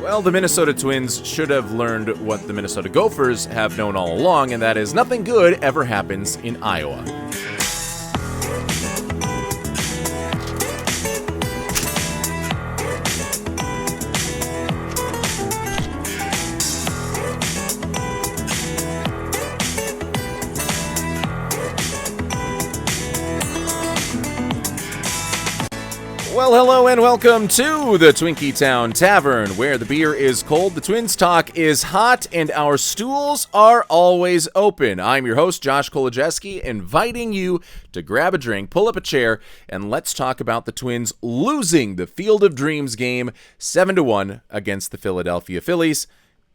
Well, the Minnesota Twins should have learned what the Minnesota Gophers have known all along, and that is nothing good ever happens in Iowa. Well, hello and welcome to the Twinkie Town Tavern, where the beer is cold, the Twins talk is hot, and our stools are always open. I'm your host, Josh Kolojeski, inviting you to grab a drink, pull up a chair, and let's talk about the Twins losing the Field of Dreams game 7-1 against the Philadelphia Phillies.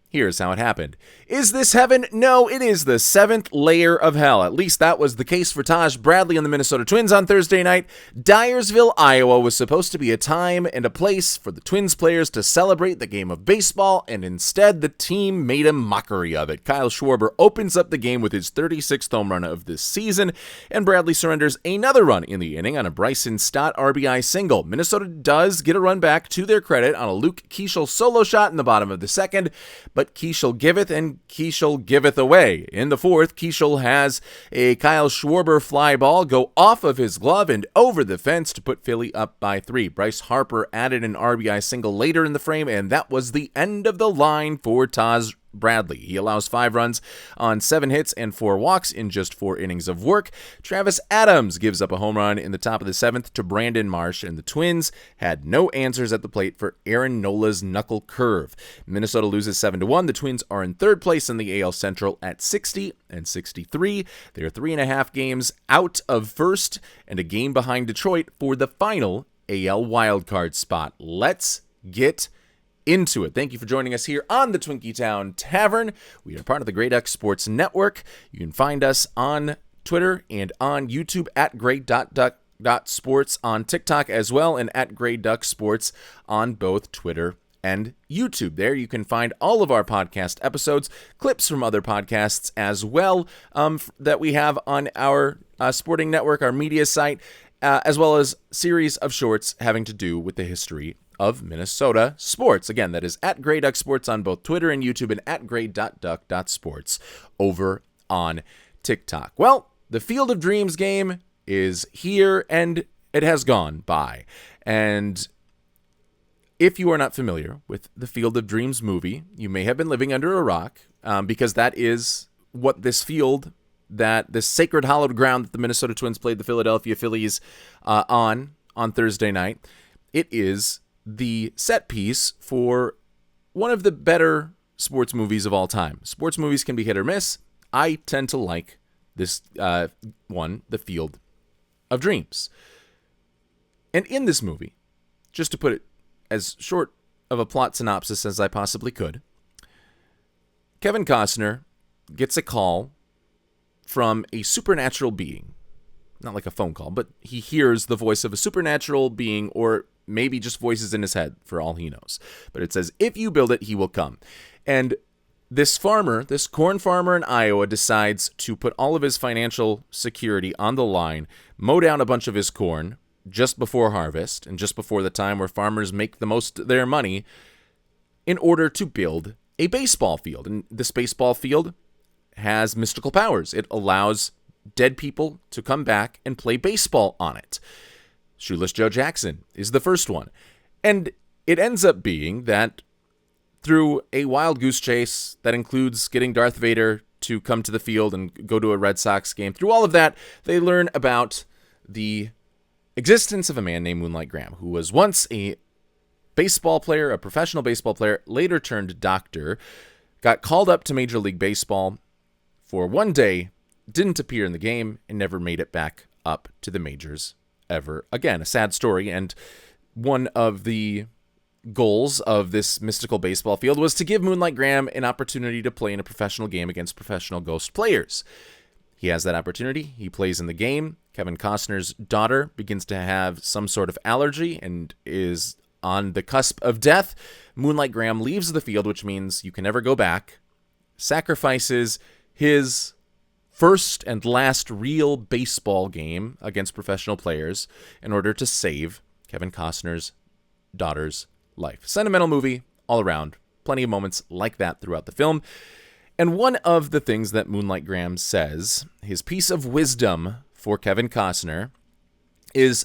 Here's how it happened. Is this heaven? No, it is the seventh layer of hell. At least that was the case for Taj Bradley and the Minnesota Twins on Thursday night. Dyersville, Iowa was supposed to be a time and a place for the Twins players to celebrate the game of baseball, and instead the team made a mockery of it. Kyle Schwarber opens up the game with his 36th home run of this season, and Bradley surrenders another run in the inning on a Bryson Stott RBI single. Minnesota does get a run back to their credit on a Luke Keaschall solo shot in the bottom of the second, but Keaschall giveth and Keaschall giveth away. In the fourth, Keaschall has a Kyle Schwarber fly ball go off of his glove and over the fence to put Philly up by 3. Bryce Harper added an RBI single later in the frame, and that was the end of the line for Taj Bradley. He allows 5 runs on 7 hits and 4 walks in just 4 innings of work. Travis Adams gives up a home run in the top of the 7th to Brandon Marsh, and the Twins had no answers at the plate for Aaron Nola's knuckle curve. Minnesota loses 7-1. The Twins are in third place in the AL Central at 60 and 63. They're 3.5 games out of first and a game behind Detroit for the final AL wildcard spot. Let's get into it. Thank you for joining us here on the Twinkie Town Tavern. We are part of the Grey Duck Sports Network. You can find us on Twitter and on YouTube at grey.duck.sports, on TikTok as well, and at Grey Duck Sports on both Twitter and YouTube. There you can find all of our podcast episodes, clips from other podcasts as well that we have on our sporting network, our media site, as well as series of shorts having to do with the history of Minnesota sports. Again, that is at Grey Duck Sports on both Twitter and YouTube, and at grey.duck.sports over on TikTok. Well, the Field of Dreams game is here, and it has gone by. And if you are not familiar with the Field of Dreams movie, you may have been living under a rock, because that is what this field, that this sacred hallowed ground that the Minnesota Twins played the Philadelphia Phillies on Thursday night, it is the set piece for one of the better sports movies of all time. Sports movies can be hit or miss. I tend to like this one, The Field of Dreams. And in this movie, just to put it as short of a plot synopsis as I possibly could, Kevin Costner gets a call from a supernatural being. Not like a phone call, but he hears the voice of a supernatural being, or maybe just voices in his head for all he knows. But it says, if you build it, he will come. And this farmer, this corn farmer in Iowa, decides to put all of his financial security on the line, mow down a bunch of his corn just before harvest and just before the time where farmers make the most of their money, in order to build a baseball field. And this baseball field has mystical powers. It allows dead people to come back and play baseball on it. Shoeless Joe Jackson is the first one. And it ends up being that through a wild goose chase that includes getting Darth Vader to come to the field and go to a Red Sox game, through all of that, they learn about the existence of a man named Moonlight Graham, who was once a baseball player, a professional baseball player, later turned doctor, got called up to Major League Baseball for one day, didn't appear in the game, and never made it back up to the majors ever again. A sad story, and one of the goals of this mystical baseball field was to give Moonlight Graham an opportunity to play in a professional game against professional ghost players. He has that opportunity. He plays in the game. Kevin Costner's daughter begins to have some sort of allergy and is on the cusp of death. Moonlight Graham leaves the field, which means you can never go back, sacrifices his first and last real baseball game against professional players in order to save Kevin Costner's daughter's life. Sentimental movie. all around. Plenty of moments like that throughout the film. And one of the things that Moonlight Graham says, his piece of wisdom for Kevin Costner, is,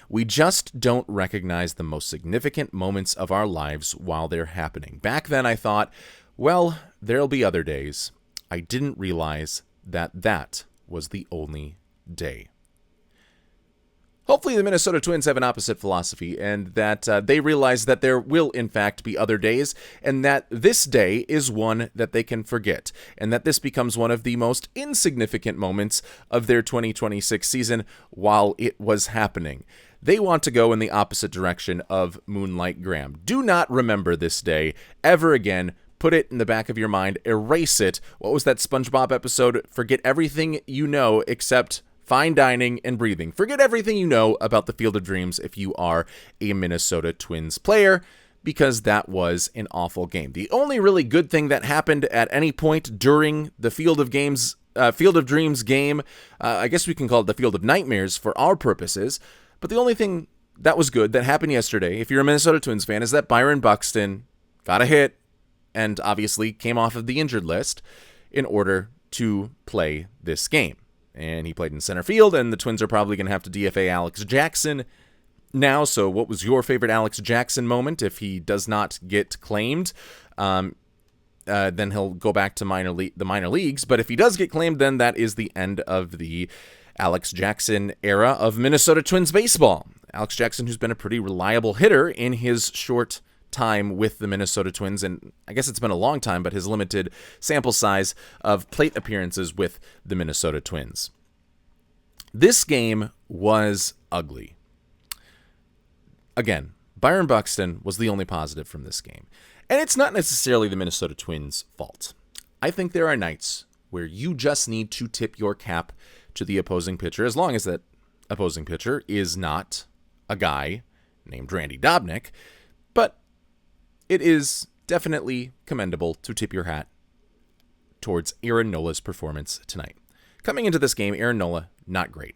we just don't recognize the most significant moments of our lives while they're happening. Back then I thought, well, there'll be other days. I didn't realize that was the only day. Hopefully the Minnesota Twins have an opposite philosophy, and that they realize that there will, in fact, be other days, and that this day is one that they can forget, and that this becomes one of the most insignificant moments of their 2026 season while it was happening. They want to go in the opposite direction of Moonlight Graham. Do not remember this day ever again. Put it in the back of your mind. Erase it. What was that SpongeBob episode? Forget everything you know except fine dining and breathing. Forget everything you know about the Field of Dreams if you are a Minnesota Twins player, because that was an awful game. The only really good thing that happened at any point during the Field of Dreams game, I guess we can call it the Field of Nightmares for our purposes, but the only thing that was good that happened yesterday, if you're a Minnesota Twins fan, is that Byron Buxton got a hit and obviously came off of the injured list in order to play this game. And he played in center field, and the Twins are probably going to have to DFA Alex Jackson now. So what was your favorite Alex Jackson moment? If he does not get claimed, then he'll go back to the minor leagues. But if he does get claimed, then that is the end of the Alex Jackson era of Minnesota Twins baseball. Alex Jackson, who's been a pretty reliable hitter in his short time with the Minnesota Twins, and I guess it's been a long time, but his limited sample size of plate appearances with the Minnesota Twins. This game was ugly. Again, Byron Buxton was the only positive from this game, and it's not necessarily the Minnesota Twins' fault. I think there are nights where you just need to tip your cap to the opposing pitcher, as long as that opposing pitcher is not a guy named Randy Dobnak, but it is definitely commendable to tip your hat towards Aaron Nola's performance tonight. Coming into this game, Aaron Nola, not great.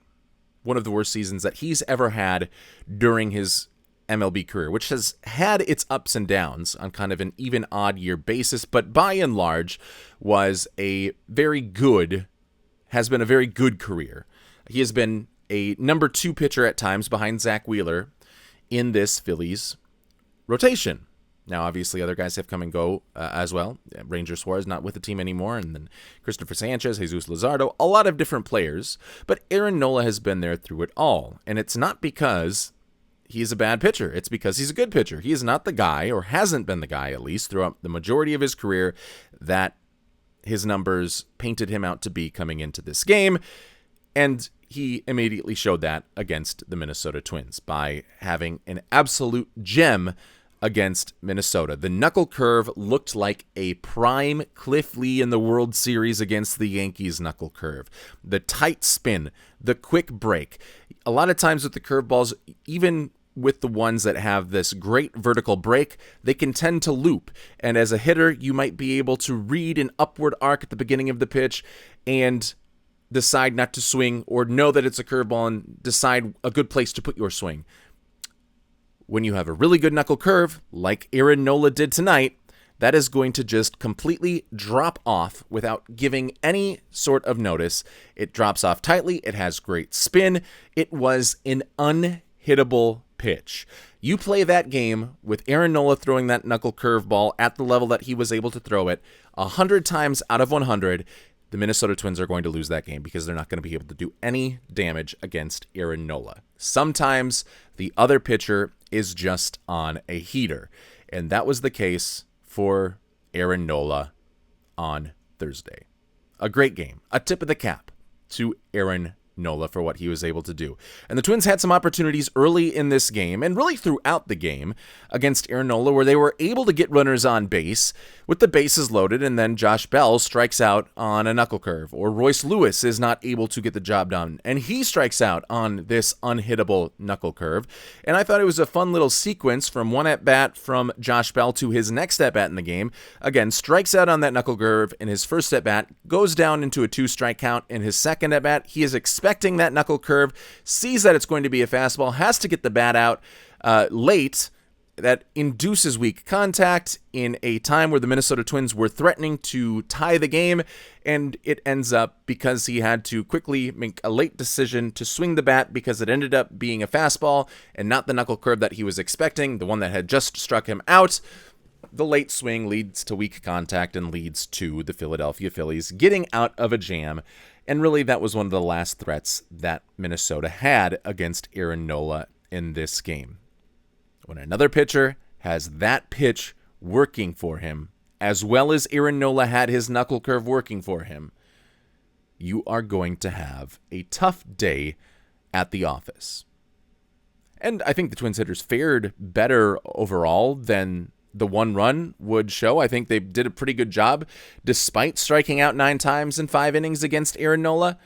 One of the worst seasons that he's ever had during his MLB career, which has had its ups and downs on kind of an even odd year basis, but by and large has been a very good career. He has been a number 2 pitcher at times behind Zach Wheeler in this Phillies rotation. Now, obviously, other guys have come and go as well. Ranger Suarez not with the team anymore, and then Christopher Sanchez, Jesus Luzardo, a lot of different players. But Aaron Nola has been there through it all, and it's not because he's a bad pitcher. It's because he's a good pitcher. He is not the guy, or hasn't been the guy, at least, throughout the majority of his career that his numbers painted him out to be coming into this game, and he immediately showed that against the Minnesota Twins by having an absolute gem against Minnesota. The knuckle curve looked like a prime Cliff Lee in the World Series against the Yankees knuckle curve. The tight spin, the quick break. A lot of times with the curveballs, even with the ones that have this great vertical break, they can tend to loop. And as a hitter, you might be able to read an upward arc at the beginning of the pitch and decide not to swing, or know that it's a curveball and decide a good place to put your swing. When you have a really good knuckle curve, like Aaron Nola did tonight, that is going to just completely drop off without giving any sort of notice. It drops off tightly. It has great spin. It was an unhittable pitch. You play that game with Aaron Nola throwing that knuckle curve ball at the level that he was able to throw it 100 times out of 100, the Minnesota Twins are going to lose that game because they're not going to be able to do any damage against Aaron Nola. Sometimes the other pitcher is just on a heater, and that was the case for Aaron Nola on Thursday. A great game, a tip of the cap to Aaron Nola for what he was able to do. And the Twins had some opportunities early in this game, and really throughout the game, against Aaron Nola, where they were able to get runners on base with the bases loaded, and then Josh Bell strikes out on a knuckle curve, or Royce Lewis is not able to get the job done, and he strikes out on this unhittable knuckle curve. And I thought it was a fun little sequence from one at-bat from Josh Bell to his next at-bat in the game. Again, strikes out on that knuckle curve in his first at-bat, goes down into a 2-strike count in his second at-bat. He is expecting that knuckle curve, sees that it's going to be a fastball, has to get the bat out late, that induces weak contact in a time where the Minnesota Twins were threatening to tie the game, and it ends up because he had to quickly make a late decision to swing the bat because it ended up being a fastball and not the knuckle curve that he was expecting, the one that had just struck him out. The late swing leads to weak contact and leads to the Philadelphia Phillies getting out of a jam, and really that was one of the last threats that Minnesota had against Aaron Nola in this game. When another pitcher has that pitch working for him, as well as Aaron Nola had his knuckle curve working for him, you are going to have a tough day at the office. And I think the Twins hitters fared better overall than the one run would show. I think they did a pretty good job, despite striking out 9 times in 5 innings against Aaron Nola.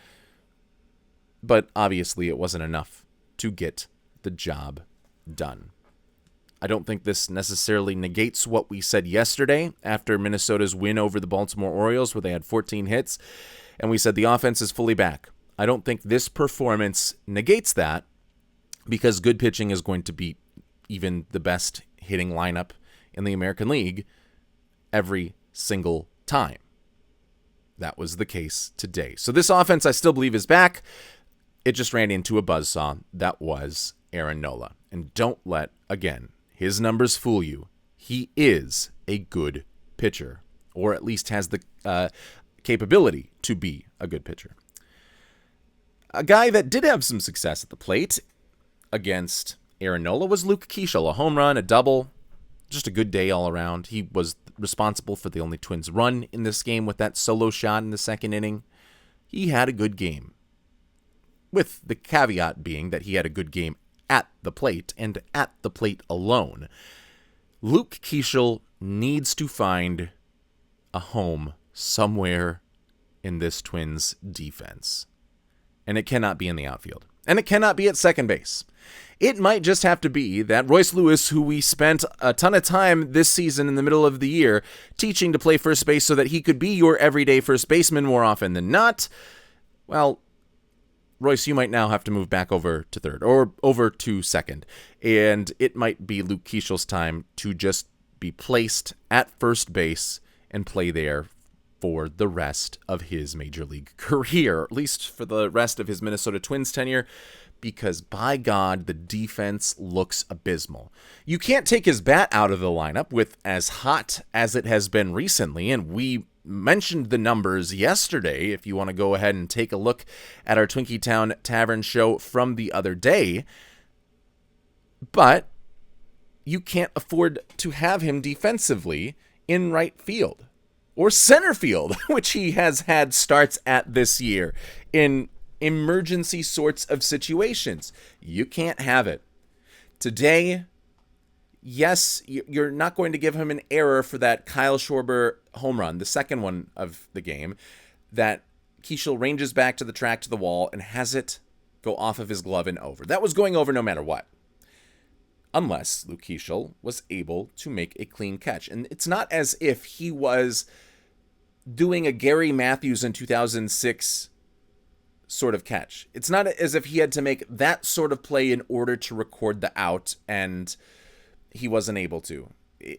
But obviously it wasn't enough to get the job done. I don't think this necessarily negates what we said yesterday after Minnesota's win over the Baltimore Orioles, where they had 14 hits, and we said the offense is fully back. I don't think this performance negates that, because good pitching is going to beat even the best hitting lineup in the American League every single time. That was the case today. So this offense I still believe is back. It just ran into a buzzsaw that was Aaron Nola. And don't let, again, his numbers fool you. He is a good pitcher, or at least has the capability to be a good pitcher. A guy that did have some success at the plate against Aaron Nola was Luke Keaschall. A home run, a double, just a good day all around. He was responsible for the only Twins run in this game with that solo shot in the second inning. He had a good game, with the caveat being that he had a good game at the plate, and at the plate alone. Luke Keaschall needs to find a home somewhere in this Twins defense. And it cannot be in the outfield. And it cannot be at second base. It might just have to be that Royce Lewis, who we spent a ton of time this season in the middle of the year teaching to play first base so that he could be your everyday first baseman more often than not, well, Royce, you might now have to move back over to third or over to second. And it might be Luke Keaschall's time to just be placed at first base and play there for the rest of his major league career, or at least for the rest of his Minnesota Twins tenure, because by God, the defense looks abysmal. You can't take his bat out of the lineup with as hot as it has been recently, and we mentioned the numbers yesterday if you want to go ahead and take a look at our Twinkie Town Tavern show from the other day. But you can't afford to have him defensively in right field or center field, which he has had starts at this year in emergency sorts of situations. You can't have it. Today, yes, you're not going to give him an error for that Kyle Schwarber home run, the second one of the game, that Keaschall ranges back to the track to the wall and has it go off of his glove and over. That was going over no matter what, unless Luke Keaschall was able to make a clean catch. And it's not as if he was doing a Gary Matthews in 2006 sort of catch. It's not as if he had to make that sort of play in order to record the out, and he wasn't able to.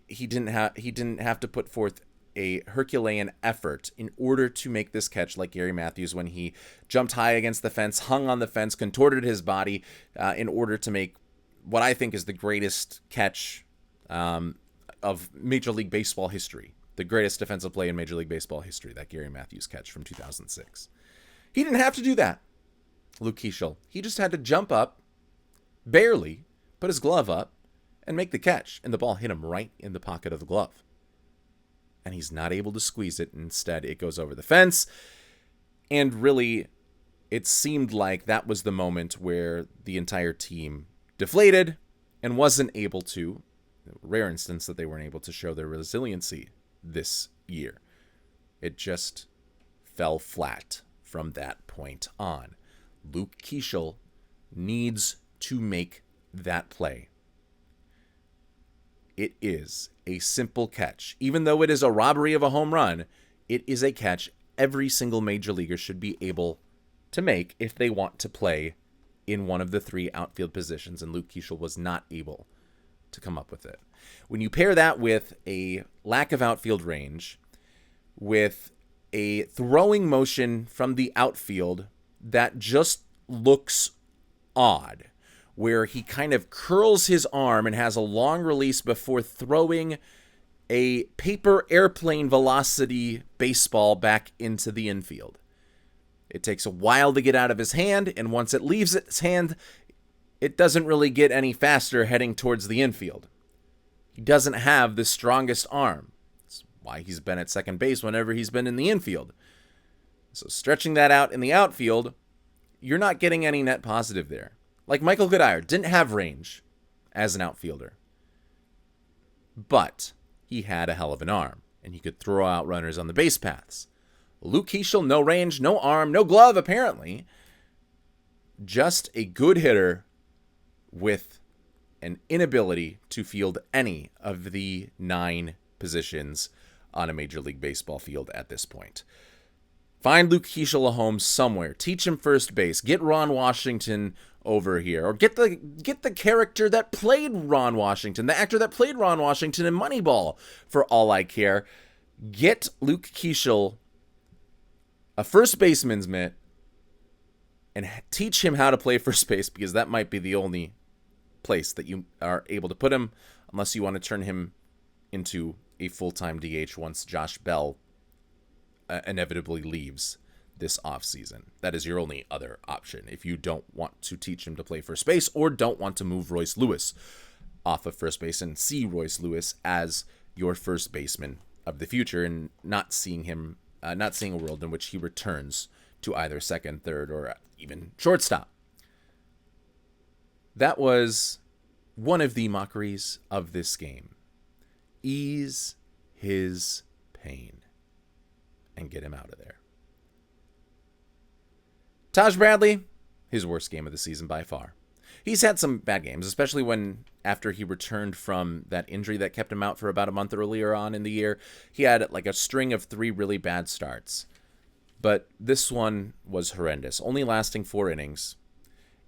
He didn't have to put forth a Herculean effort in order to make this catch like Gary Matthews when he jumped high against the fence, hung on the fence, contorted his body in order to make what I think is the greatest catch of Major League Baseball history. The greatest defensive play in Major League Baseball history, that Gary Matthews catch from 2006. He didn't have to do that, Luke Keaschall. He just had to jump up, barely, put his glove up, and make the catch. And the ball hit him right in the pocket of the glove. And he's not able to squeeze it. Instead, it goes over the fence. And really, it seemed like that was the moment where the entire team deflated and wasn't able to, rare instance that they weren't able to show their resiliency this year. It just fell flat from that point on. Luke Keaschall needs to make that play. It is a simple catch. Even though it is a robbery of a home run, it is a catch every single major leaguer should be able to make if they want to play in one of the 3 outfield positions, and Luke Keaschall was not able to come up with it. When you pair that with a lack of outfield range, with a throwing motion from the outfield that just looks odd, where he kind of curls his arm and has a long release before throwing a paper airplane velocity baseball back into the infield. It takes a while to get out of his hand, and once it leaves his hand, it doesn't really get any faster heading towards the infield. He doesn't have the strongest arm. That's why he's been at second base whenever he's been in the infield. So stretching that out in the outfield, you're not getting any net positive there. Like Michael Goodire didn't have range as an outfielder, but he had a hell of an arm, and he could throw out runners on the base paths. Luke Keaschall, no range, no arm, no glove, apparently. Just a good hitter with an inability to field any of the 9 positions on a Major League Baseball field at this point. Find Luke Keaschall a home somewhere. Teach him first base. Get Ron Washington over here. Or get the character that played Ron Washington, the actor that played Ron Washington in Moneyball, for all I care. Get Luke Keaschall a first baseman's mitt and teach him how to play first base, because that might be the only place that you are able to put him, unless you want to turn him into a full-time DH once Josh Bell inevitably leaves this offseason. That is your only other option if you don't want to teach him to play first base or don't want to move Royce Lewis off of first base and see Royce Lewis as your first baseman of the future, and not seeing a world in which he returns to either second, third, or even shortstop. That was one of the mockeries of this game. Ease his pain and get him out of there. Taj Bradley, his worst game of the season by far. He's had some bad games, especially after he returned from that injury that kept him out for about a month earlier on in the year. He had like a string of 3 really bad starts. But this one was horrendous, only lasting 4 innings.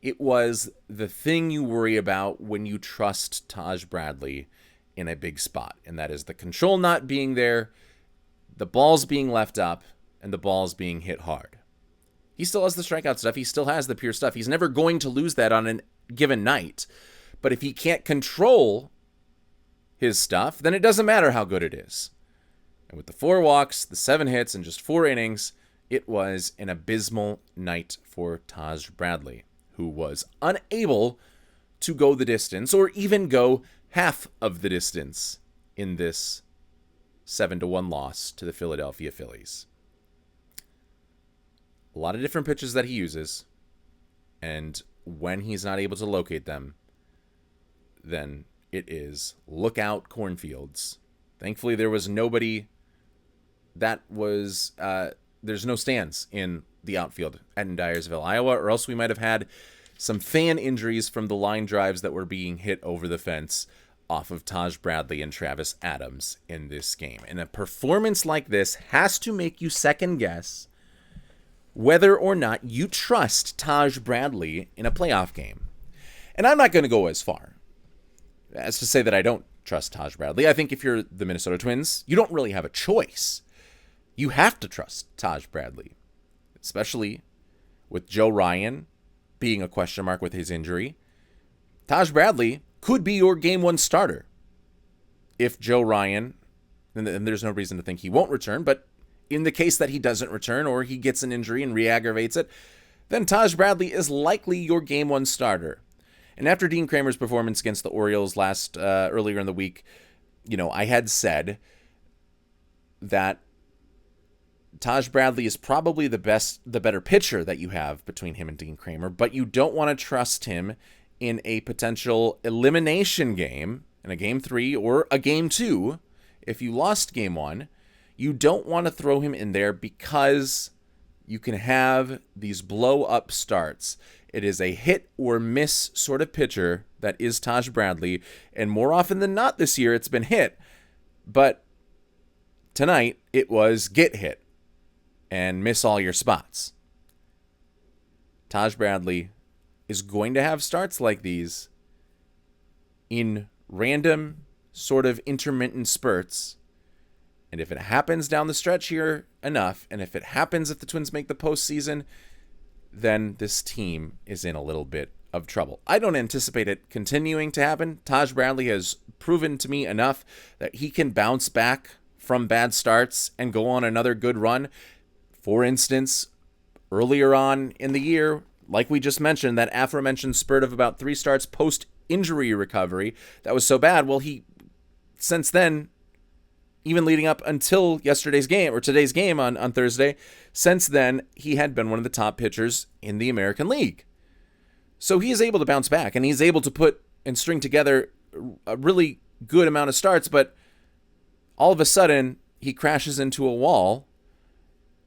It was the thing you worry about when you trust Taj Bradley in a big spot, and that is the control not being there, the balls being left up, and the balls being hit hard. He still has the strikeout stuff. He still has the pure stuff. He's never going to lose that on a given night. But if he can't control his stuff, then it doesn't matter how good it is. And with the 4 walks, the 7 hits, and just 4 innings, it was an abysmal night for Taj Bradley, who was unable to go the distance or even go half of the distance in this 7-1 loss to the Philadelphia Phillies. A lot of different pitches that he uses, and when he's not able to locate them, then it is look out cornfields. Thankfully, there was nobody that was, there's no stands in the outfield in Dyersville, Iowa, or else we might have had some fan injuries from the line drives that were being hit over the fence off of Taj Bradley and Travis Adams in this game. And a performance like this has to make you second guess whether or not you trust Taj Bradley in a playoff game. And I'm not going to go as far as to say that I don't trust Taj Bradley. I think if you're the Minnesota Twins, you don't really have a choice. You have to trust Taj Bradley, especially with Joe Ryan being a question mark with his injury. Taj Bradley could be your game 1 starter if Joe Ryan, and there's no reason to think he won't return, but in the case that he doesn't return or he gets an injury and re-aggravates it, then Taj Bradley is likely your game 1 starter. And after Dean Kramer's performance against the Orioles earlier in the week, I had said that Taj Bradley is probably the better pitcher that you have between him and Dean Kramer, but you don't want to trust him in a potential elimination game, in a game 3 or a game 2. If you lost game 1, you don't want to throw him in there because you can have these blow-up starts. It is a hit or miss sort of pitcher that is Taj Bradley, and more often than not this year it's been hit. But tonight it was get hit and miss all your spots. Taj Bradley is going to have starts like these in random sort of intermittent spurts. And if it happens down the stretch here enough, and if it happens if the Twins make the postseason, then this team is in a little bit of trouble. I don't anticipate it continuing to happen. Taj Bradley has proven to me enough that he can bounce back from bad starts and go on another good run. For instance, earlier on in the year, like we just mentioned, that aforementioned spurt of about 3 starts post-injury recovery that was so bad, well, he, since then, even leading up until yesterday's game, or today's game on Thursday, since then, he had been one of the top pitchers in the American League. So he is able to bounce back, and he's able to put and string together a really good amount of starts, but all of a sudden, he crashes into a wall,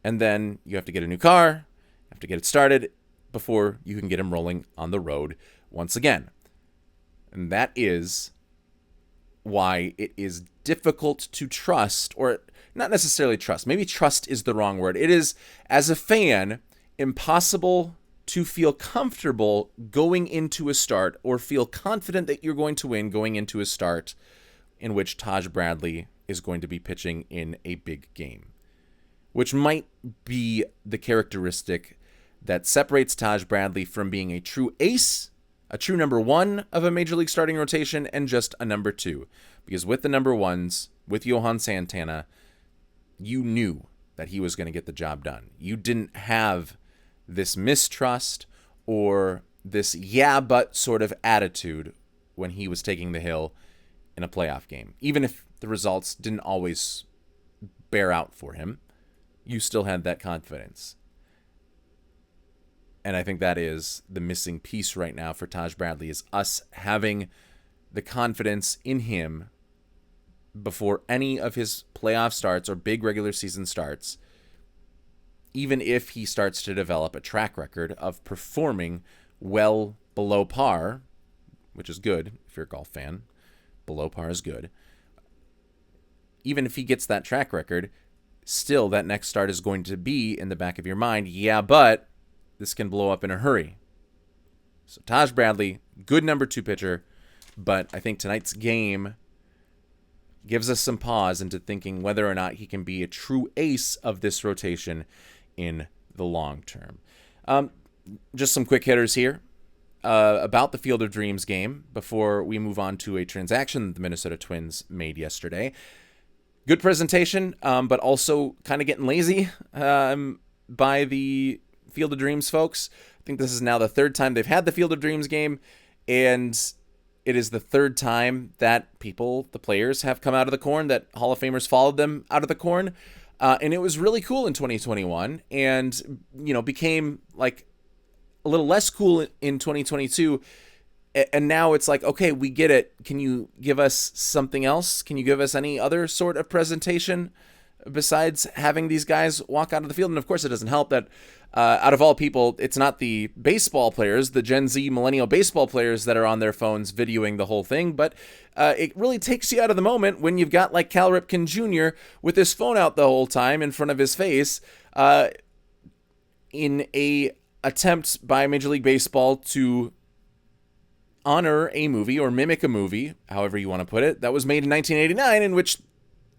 and then you have to get a new car, have to get it started before you can get him rolling on the road once again. And that is why it is difficult to trust, or not necessarily trust. Maybe trust is the wrong word. It is, as a fan, impossible to feel comfortable going into a start or feel confident that you're going to win going into a start in which Taj Bradley is going to be pitching in a big game, which might be the characteristic that separates Taj Bradley from being a true ace, a true number one of a major league starting rotation, and just a number two. Because with the number ones, with Johan Santana, you knew that he was going to get the job done. You didn't have this mistrust or this yeah but sort of attitude when he was taking the hill in a playoff game. Even if the results didn't always bear out for him, you still had that confidence. And I think that is the missing piece right now for Taj Bradley, is us having the confidence in him before any of his playoff starts or big regular season starts, even if he starts to develop a track record of performing well below par, which is good if you're a golf fan. Below par is good. Even if he gets that track record, still that next start is going to be in the back of your mind, yeah, but this can blow up in a hurry. So Taj Bradley, good number 2 pitcher, but I think tonight's game gives us some pause into thinking whether or not he can be a true ace of this rotation in the long term. Just some quick hitters here about the Field of Dreams game before we move on to a transaction that the Minnesota Twins made yesterday. Good presentation, but also kind of getting lazy by the Field of Dreams folks. I think this is now the 3rd time they've had the Field of Dreams game, and it is the 3rd time that people, the players, have come out of the corn, that Hall of Famers followed them out of the corn. And it was really cool in 2021 and, became like a little less cool in 2022. And now it's like, okay, we get it. Can you give us something else? Can you give us any other sort of presentation besides having these guys walk out of the field? And of course, it doesn't help that out of all people, it's not the baseball players, the Gen Z millennial baseball players that are on their phones videoing the whole thing, but it really takes you out of the moment when you've got like Cal Ripken Jr. with his phone out the whole time in front of his face in a attempt by Major League Baseball to honor a movie or mimic a movie, however you want to put it, that was made in 1989, in which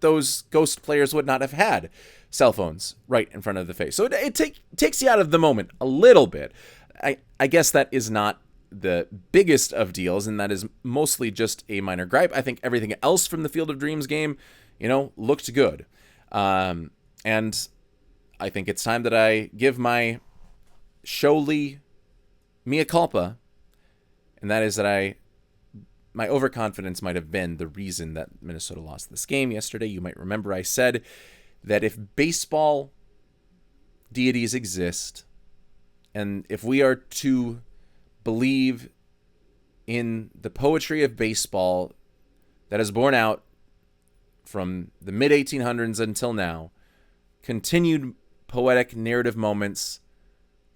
those ghost players would not have had cell phones right in front of the face. So it takes you out of the moment a little bit. I guess that is not the biggest of deals, and that is mostly just a minor gripe. I think everything else from the Field of Dreams game, looked good. And I think it's time that I give my Sholey mea culpa, and that is that my overconfidence might have been the reason that Minnesota lost this game yesterday. You might remember I said that if baseball deities exist, and if we are to believe in the poetry of baseball that is born out from the mid-1800s until now, continued poetic narrative moments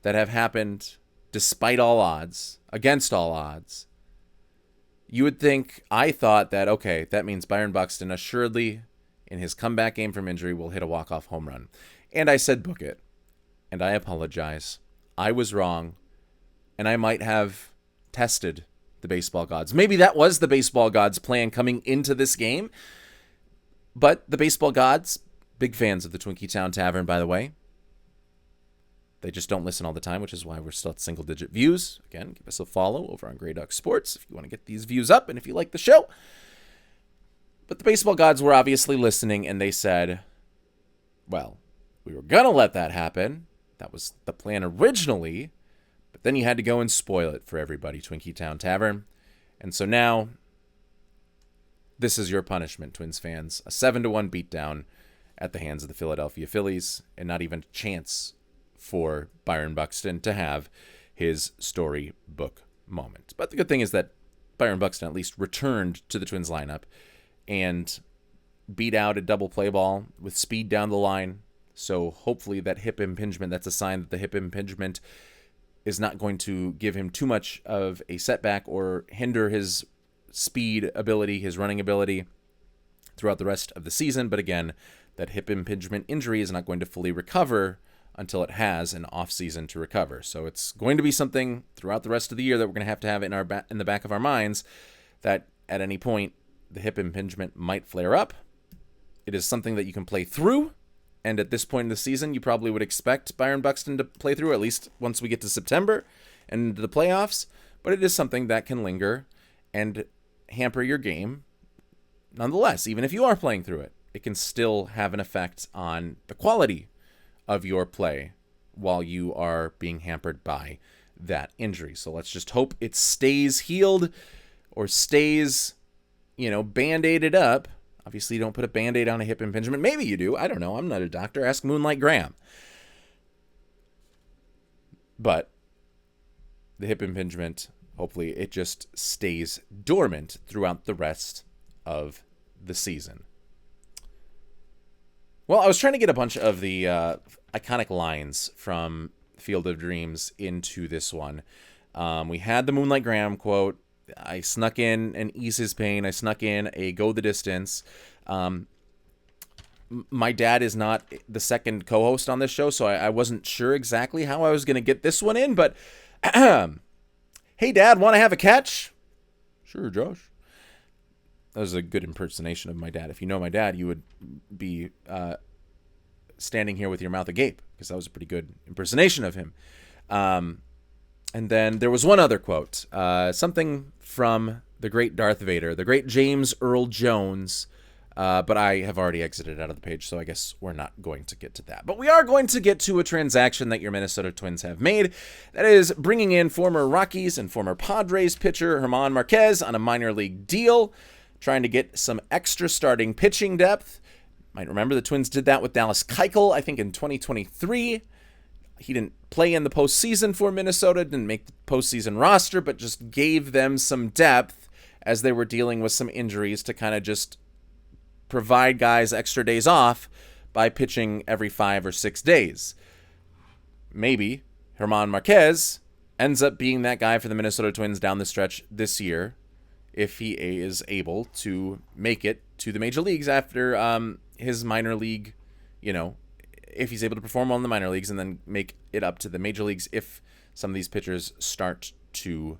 that have happened despite all odds, against all odds, you would think, I thought that, okay, that means Byron Buxton assuredly in his comeback game from injury will hit a walk-off home run. And I said book it. And I apologize. I was wrong. And I might have tested the baseball gods. Maybe that was the baseball gods' plan coming into this game. But the baseball gods, big fans of the Twinkie Town Tavern, by the way. They just don't listen all the time, which is why we're still at single-digit views. Again, give us a follow over on Grey Duck Sports if you want to get these views up and if you like the show. But the baseball gods were obviously listening, and they said, well, we were going to let that happen. That was the plan originally. But then you had to go and spoil it for everybody, Twinkie Town Tavern. And so now, this is your punishment, Twins fans. A 7-1 beatdown at the hands of the Philadelphia Phillies, and not even a chance for Byron Buxton to have his storybook moment. But the good thing is that Byron Buxton at least returned to the Twins lineup and beat out a double play ball with speed down the line. So hopefully that hip impingement, that's a sign that the hip impingement is not going to give him too much of a setback or hinder his speed ability, his running ability throughout the rest of the season. But again, that hip impingement injury is not going to fully recover until it has an off season to recover. So it's going to be something throughout the rest of the year that we're going to have in in the back of our minds, that at any point the hip impingement might flare up. It is something that you can play through, and at this point in the season, you probably would expect Byron Buxton to play through, at least once we get to September and into the playoffs. But it is something that can linger and hamper your game. Nonetheless, even if you are playing through it, it can still have an effect on the quality of your play while you are being hampered by that injury. So let's just hope it stays healed or stays, band-aided up. Obviously, you don't put a Band-Aid on a hip impingement. Maybe you do. I don't know. I'm not a doctor. Ask Moonlight Graham. But the hip impingement, hopefully it just stays dormant throughout the rest of the season. Well, I was trying to get a bunch of the iconic lines from Field of Dreams into this one. We had the Moonlight Graham quote. I snuck in an Ease His Pain. I snuck in a Go the Distance. My dad is not the second co-host on this show, so I wasn't sure exactly how I was going to get this one in. But, hey, Dad, want to have a catch? Sure, Josh. That was a good impersonation of my dad. If you know my dad, you would be standing here with your mouth agape, because that was a pretty good impersonation of him. And then there was one other quote, something from the great Darth Vader, the great James Earl Jones, but I have already exited out of the page, so I guess we're not going to get to that. But we are going to get to a transaction that your Minnesota Twins have made. That is bringing in former Rockies and former Padres pitcher German Marquez on a minor league deal, trying to get some extra starting pitching depth. Might remember the Twins did that with Dallas Keuchel, I think in 2023. He didn't play in the postseason for Minnesota, didn't make the postseason roster, but just gave them some depth as they were dealing with some injuries to kind of just provide guys extra days off by pitching every 5 or 6 days. Maybe German Marquez ends up being that guy for the Minnesota Twins down the stretch this year, if he is able to make it to the major leagues after his minor league, if he's able to perform well in the minor leagues and then make it up to the major leagues if some of these pitchers start to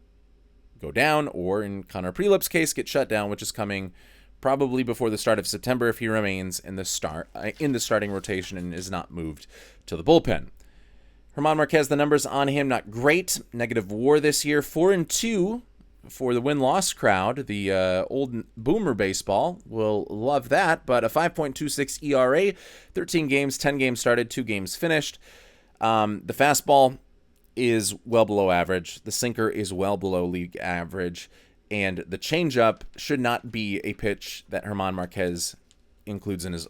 go down, or in Connor Prelip's case, get shut down, which is coming probably before the start of September if he remains in the starting rotation and is not moved to the bullpen. German Marquez, the numbers on him, not great. Negative WAR this year, 4-2. For the win-loss crowd, the old boomer baseball will love that, but a 5.26 ERA, 13 games, 10 games started, 2 games finished. The fastball is well below average. The sinker is well below league average, and the changeup should not be a pitch that German Marquez includes in his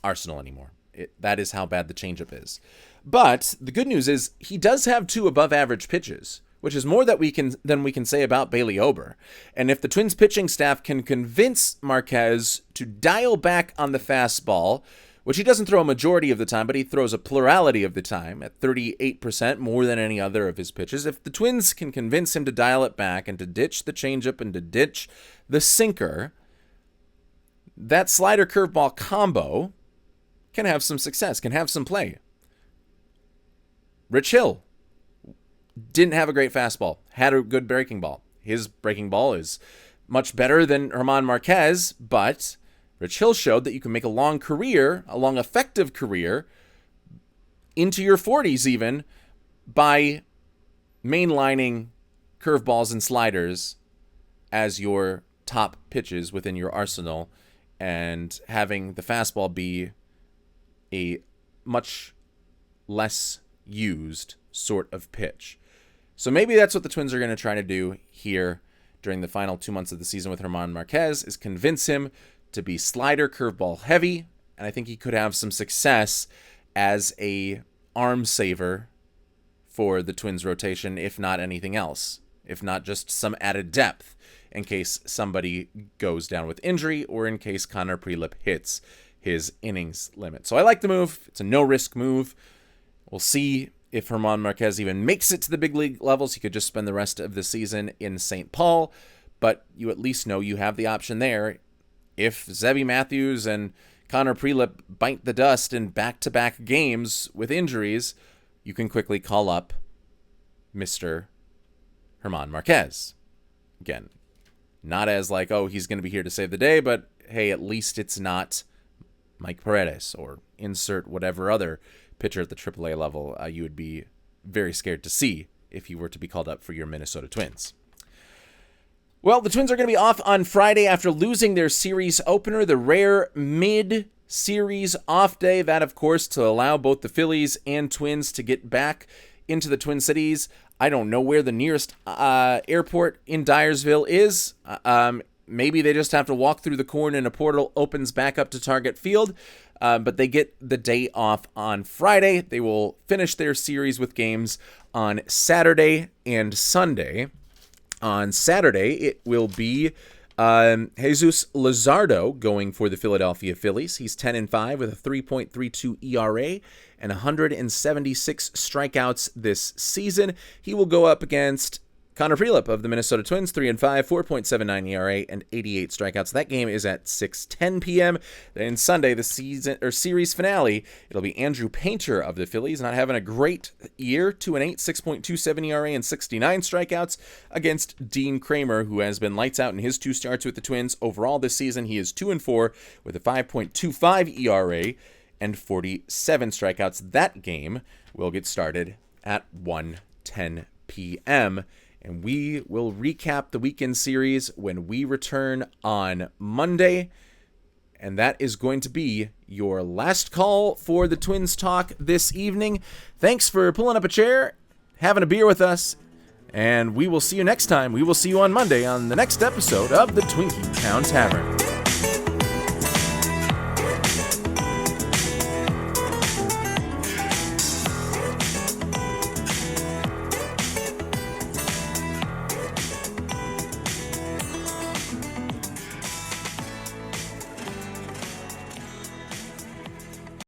arsenal anymore. That is how bad the changeup is. But the good news is he does have 2 above-average pitches, which is more than we can say about Bailey Ober. And if the Twins pitching staff can convince Marquez to dial back on the fastball, which he doesn't throw a majority of the time, but he throws a plurality of the time at 38%, more than any other of his pitches. If the Twins can convince him to dial it back and to ditch the changeup and to ditch the sinker, that slider curveball combo can have some success, can have some play. Rich Hill didn't have a great fastball, had a good breaking ball. his breaking ball is much better than German Marquez, but Rich Hill showed that you can make a long effective career, into your 40s even, by mainlining curveballs and sliders as your top pitches within your arsenal and having the fastball be a much less used sort of pitch. So maybe that's what the Twins are going to try to do here during the final 2 months of the season with German Marquez, is convince him to be slider, curveball heavy, and I think he could have some success as a arm saver for the Twins rotation, if not anything else, if not just some added depth in case somebody goes down with injury or in case Connor Prelip hits his innings limit. So I like the move. It's a no-risk move. We'll see if German Marquez even makes it to the big league levels. He could just spend the rest of the season in St. Paul, but you at least know you have the option there. If Zebby Matthews and Connor Prelip bite the dust in back-to-back games with injuries, you can quickly call up Mr. German Marquez. Again, not as like, oh, he's going to be here to save the day, but hey, at least it's not Mike Paredes or insert whatever other pitcher at the AAA level you would be very scared to see if he were to be called up for your Minnesota Twins. Well, the Twins are going to be off on Friday after losing their series opener, the rare mid-series off day. That, of course, to allow both the Phillies and Twins to get back into the Twin Cities. I don't know where the nearest airport in Dyersville is. Maybe they just have to walk through the corn and a portal opens back up to Target Field. But they get the day off on Friday. They will finish their series with games on Saturday and Sunday. On Saturday, it will be Jesus Luzardo going for the Philadelphia Phillies. He's 10-5 with a 3.32 ERA and 176 strikeouts this season. He will go up against Connor Prelip of the Minnesota Twins, 3-5, 4.79 ERA, and 88 strikeouts. That game is at 6:10 p.m. Then Sunday, the series finale, it'll be Andrew Painter of the Phillies, not having a great year, 2-8, 6.27 ERA, and 69 strikeouts, against Dean Kramer, who has been lights out in his 2 starts with the Twins. Overall this season, he is 2-4 with a 5.25 ERA and 47 strikeouts. That game will get started at 1:10 p.m., and we will recap the weekend series when we return on Monday. And that is going to be your last call for the Twins Talk this evening. Thanks for pulling up a chair, having a beer with us, and we will see you next time. We will see you on Monday on the next episode of the Twinkie Town Tavern.